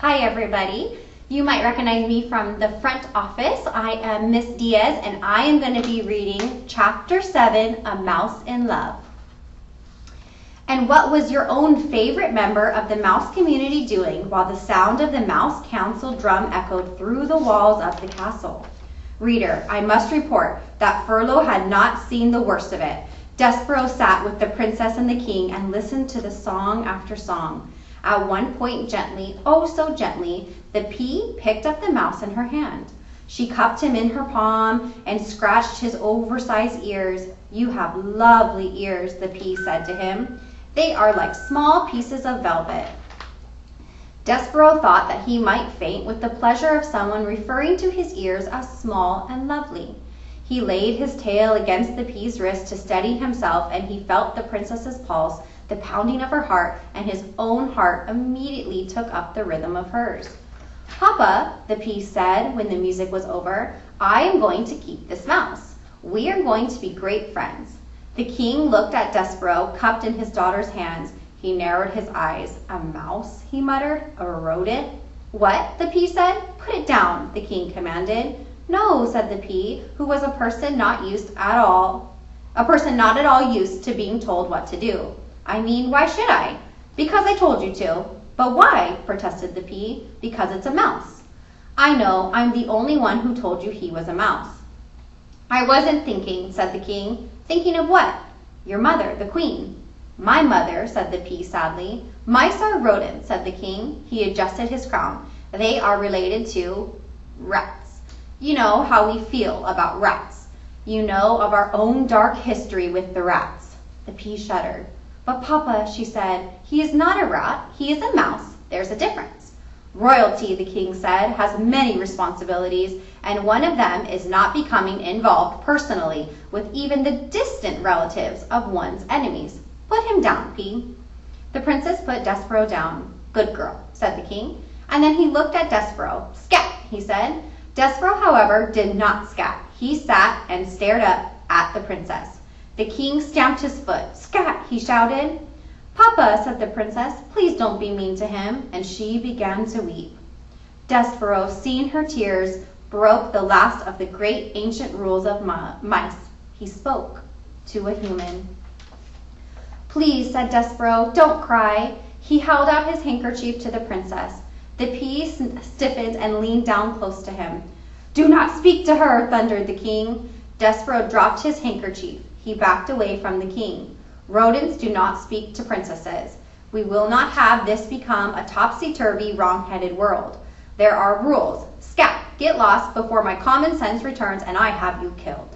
Hi everybody. You might recognize me from the front office. I am Miss Diaz and I am going to be reading Chapter 7, A Mouse in Love. And what was your own favorite member of the mouse community doing while the sound of the mouse council drum echoed through the walls of the castle? Reader, I must report that Furlough had not seen the worst of it. Despereaux sat with the princess and the king and listened to the song after song. At one point, gently, oh so gently, the pea picked up the mouse in her hand. She cupped him in her palm and scratched his oversized ears. You have lovely ears, the pea said to him. They are like small pieces of velvet. Despereaux thought that he might faint with the pleasure of someone referring to his ears as small and lovely. He laid his tail against the pea's wrist to steady himself, and he felt the princess's pulse, the pounding of her heart, and his own heart immediately took up the rhythm of hers. Papa, the pea said when the music was over, I am going to keep this mouse. We are going to be great friends. The king looked at Despereaux, cupped in his daughter's hands. He narrowed his eyes. A mouse, he muttered. A rodent? What? The pea said. Put it down, the king commanded. No, said the pea, who was a person not at all used to being told what to do. I mean, why should I? Because I told you to. But why? Protested the pea. Because it's a mouse. I know, I'm the only one who told you he was a mouse. I wasn't thinking, said the king. Thinking of what? Your mother, the queen. My mother, said the pea sadly. Mice are rodents, said the king. He adjusted his crown. They are related to rats. You know how we feel about rats. You know of our own dark history with the rats. The pea shuddered. But Papa, she said, he is not a rat. He is a mouse. There's a difference. Royalty, the king said, has many responsibilities, and one of them is not becoming involved personally with even the distant relatives of one's enemies. Put him down, Pea. The princess put Despereaux down. Good girl, said the king. And then he looked at Despereaux. Scat, he said. Despereaux, however, did not scat. He sat and stared up at the princess. The king stamped his foot. Scat, he shouted. Papa, said the princess, please don't be mean to him. And she began to weep. Despereaux, seeing her tears, broke the last of the great ancient rules of mice. He spoke to a human. Please, said Despereaux, don't cry. He held out his handkerchief to the princess. The pea stiffened and leaned down close to him. Do not speak to her, thundered the king. Despereaux dropped his handkerchief. He backed away from the king. Rodents do not speak to princesses. We will not have this become a topsy-turvy, wrong-headed world. There are rules. Scat, get lost before my common sense returns and I have you killed.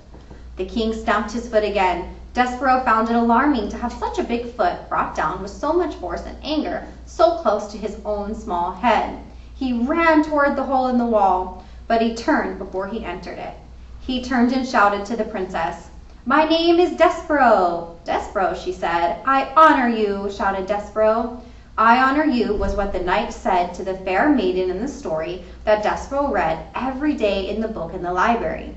The king stamped his foot again. Despereaux found it alarming to have such a big foot brought down with so much force and anger so close to his own small head. He ran toward the hole in the wall, but he turned before he entered it. He turned and shouted to the princess. My name is Despereaux. Despereaux, she said. I honor you, shouted Despereaux. I honor you was what the knight said to the fair maiden in the story that Despereaux read every day in the book in the library.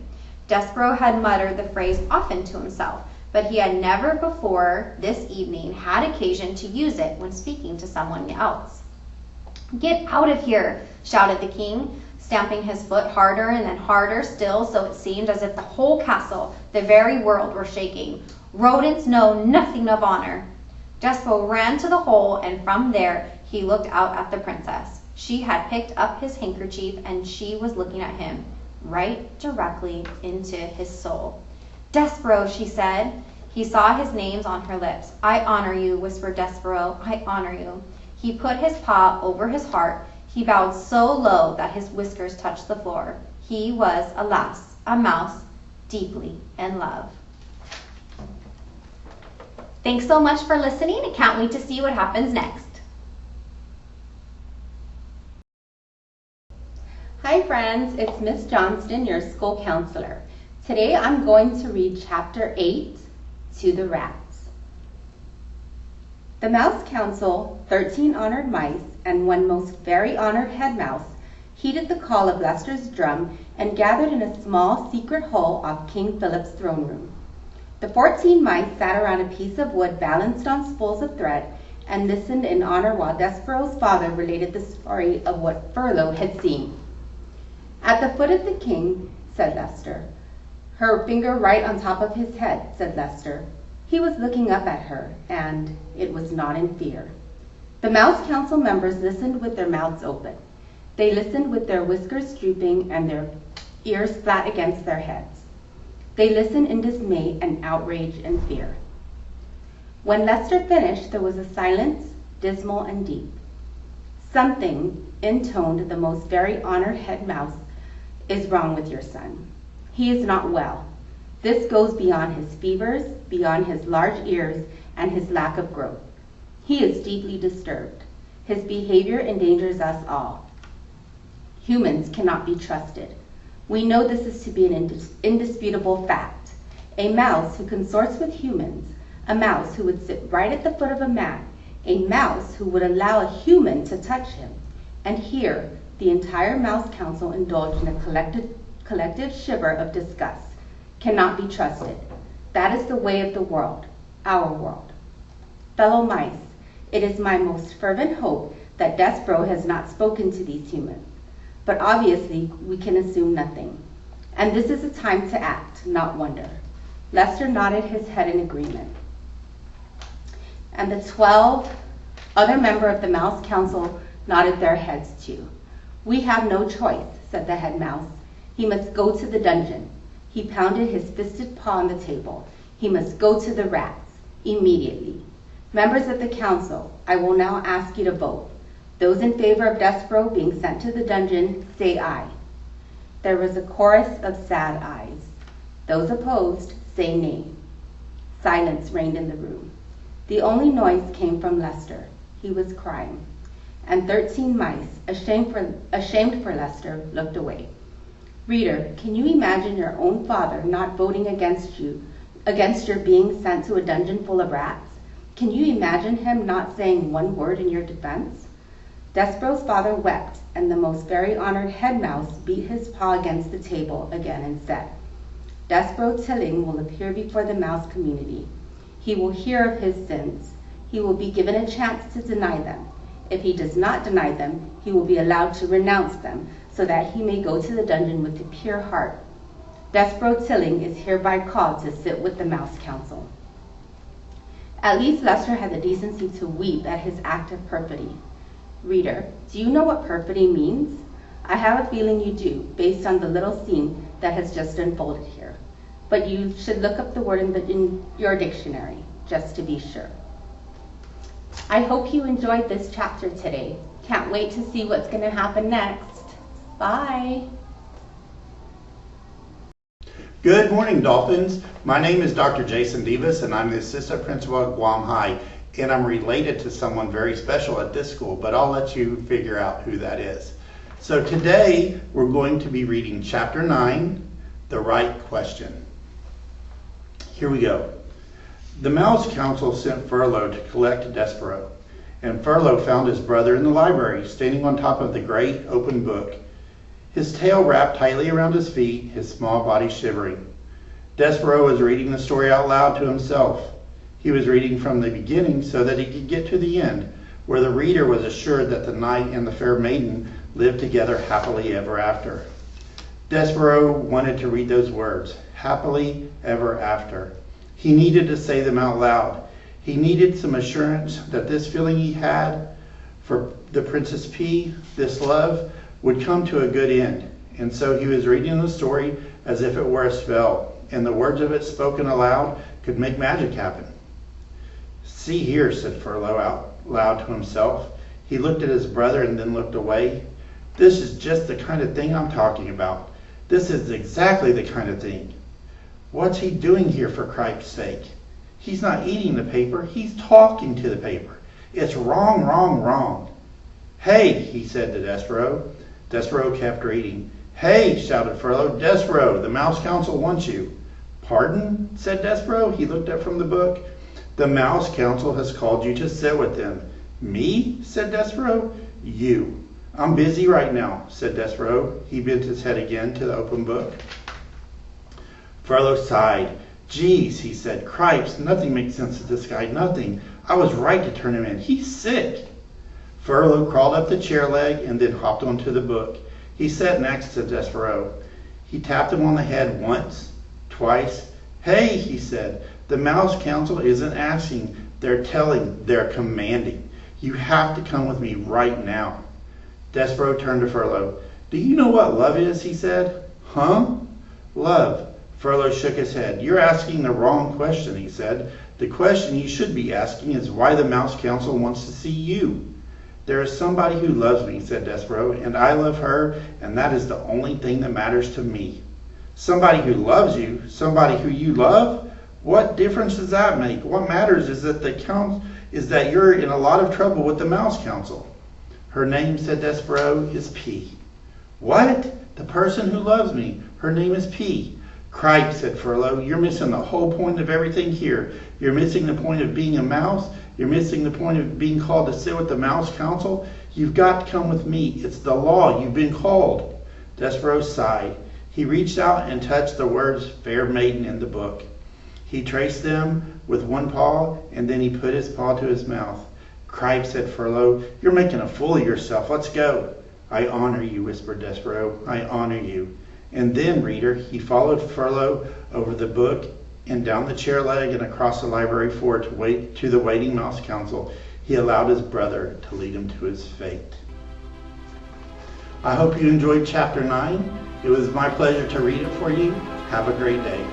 Despereaux had muttered the phrase often to himself, but he had never before this evening had occasion to use it when speaking to someone else. Get out of here, shouted the king, stamping his foot harder and then harder still, so it seemed as if the whole castle, the very world, were shaking. Rodents know nothing of honor. Despereaux ran to the hole, and from there he looked out at the princess. She had picked up his handkerchief, and she was looking at him, right directly into his soul. Despereaux, she said. He saw his names on her lips. I honor you, whispered Despereaux. I honor you. He put his paw over his heart. He bowed so low that his whiskers touched the floor. He was, alas, a mouse, deeply in love. Thanks so much for listening. I can't wait to see what happens next. Hi friends, it's Miss Johnston, your school counselor. Today I'm going to read Chapter 8, To the Rats. The Mouse Council, 13 honored mice, and one most very honored head mouse, heeded the call of Leicester's drum and gathered in a small secret hole off King Philip's throne room. The 14 mice sat around a piece of wood balanced on spools of thread and listened in honor while Despereaux's father related the story of what Furlough had seen. "At the foot of the king," said Lester. "Her finger right on top of his head," said Lester. He was looking up at her, and it was not in fear. The Mouse Council members listened with their mouths open. They listened with their whiskers drooping and their ears flat against their heads. They listened in dismay and outrage and fear. When Lester finished, there was a silence, dismal and deep. "Something," intoned the most very honored head mouse, "is wrong with your son. He is not well. This goes beyond his fevers, beyond his large ears, and his lack of growth. He is deeply disturbed. His behavior endangers us all. Humans cannot be trusted. We know this is to be an indisputable fact. A mouse who consorts with humans, a mouse who would sit right at the foot of a man, a mouse who would allow a human to touch him." And here, the entire Mouse Council indulged in a collective shiver of disgust. "Cannot be trusted. That is the way of the world, our world. Fellow mice, it is my most fervent hope that Despereaux has not spoken to these humans. But obviously, we can assume nothing. And this is a time to act, not wonder." Lester nodded his head in agreement. And the 12 other members of the Mouse Council nodded their heads too. "We have no choice," said the head mouse. "He must go to the dungeon." He pounded his fisted paw on the table. "He must go to the rats, immediately. Members of the council, I will now ask you to vote. Those in favor of Despereaux being sent to the dungeon, say aye." There was a chorus of sad ayes. Those opposed, say nay. Silence reigned in the room. The only noise came from Lester. He was crying. And 13 mice, ashamed for Lester, looked away. Reader, can you imagine your own father not voting against your being sent to a dungeon full of rats? Can you imagine him not saying one word in your defense? Despereaux's father wept, and the most very honored head mouse beat his paw against the table again and said, "Despereaux Tilling will appear before the mouse community. He will hear of his sins. He will be given a chance to deny them. If he does not deny them, he will be allowed to renounce them, so that he may go to the dungeon with a pure heart. Despereaux Tilling is hereby called to sit with the Mouse Council." At least Lester had the decency to weep at his act of perfidy. Reader, do you know what perfidy means? I have a feeling you do, based on the little scene that has just unfolded here. But you should look up the word in your dictionary, just to be sure. I hope you enjoyed this chapter today. Can't wait to see what's going to happen next. Bye. Good morning, Dolphins. My name is Dr. Jason Davis, and I'm the assistant principal at Guam High, and I'm related to someone very special at this school, but I'll let you figure out who that is. So today, we're going to be reading Chapter 9, The Right Question. Here we go. The Mouse Council sent Furlough to collect Despereaux, and Furlough found his brother in the library, standing on top of the great open book, his tail wrapped tightly around his feet, his small body shivering. Despereaux was reading the story out loud to himself. He was reading from the beginning so that he could get to the end, where the reader was assured that the knight and the fair maiden lived together happily ever after. Despereaux wanted to read those words, happily ever after. He needed to say them out loud. He needed some assurance that this feeling he had for the Princess P, this love, would come to a good end. And so he was reading the story as if it were a spell, and the words of it spoken aloud could make magic happen. "See here," said Furlough out loud to himself. He looked at his brother and then looked away. "This is just the kind of thing I'm talking about. This is exactly the kind of thing. What's he doing here, for Christ's sake? He's not eating the paper, he's talking to the paper. It's wrong, wrong, wrong." "Hey," he said to Despereaux. Despereaux kept reading. "Hey," shouted Furlough. "Despereaux, the Mouse Council wants you." "Pardon?" said Despereaux. He looked up from the book. "The Mouse Council has called you to sit with them." "Me?" said Despereaux. "You." "I'm busy right now," said Despereaux. He bent his head again to the open book. Furlough sighed. "Geez," he said. "Cripes, nothing makes sense to this guy, nothing. I was right to turn him in. He's sick. Furlough crawled up the chair leg and then hopped onto the book. He sat next to Despereaux. He tapped him on the head once, twice. Hey, he said, the Mouse Council isn't asking, they're telling, they're commanding. You have to come with me right now. Despereaux turned to Furlough. Do you know what love is? He said. Huh? Love. Furlough shook his head. You're asking the wrong question, he said. The question you should be asking is why the Mouse Council wants to see you. There is somebody who loves me, said Despereaux, and I love her, and that is the only thing that matters to me. Somebody who loves you? Somebody who you love? What difference does that make? What matters is that you're in a lot of trouble with the Mouse Council. Her name, said Despereaux, is P. What? The person who loves me. Her name is P. Cripe, said Furlough, you're missing the whole point of everything here. You're missing the point of being a mouse. You're missing the point of being called to sit with the Mouse Council. You've got to come with me. It's the law. You've been called. Despereaux sighed. He reached out and touched the words Fair Maiden in the book. He traced them with one paw, and then he put his paw to his mouth. Cripe, said Furlough, you're making a fool of yourself. Let's go. I honor you, whispered Despereaux. I honor you. And then, reader, he followed Furlough over the book and down the chair leg and across the library floor to the waiting Mouse Council. He allowed his brother to lead him to his fate. I hope you enjoyed chapter 9. It was my pleasure to read it for you. Have a great day.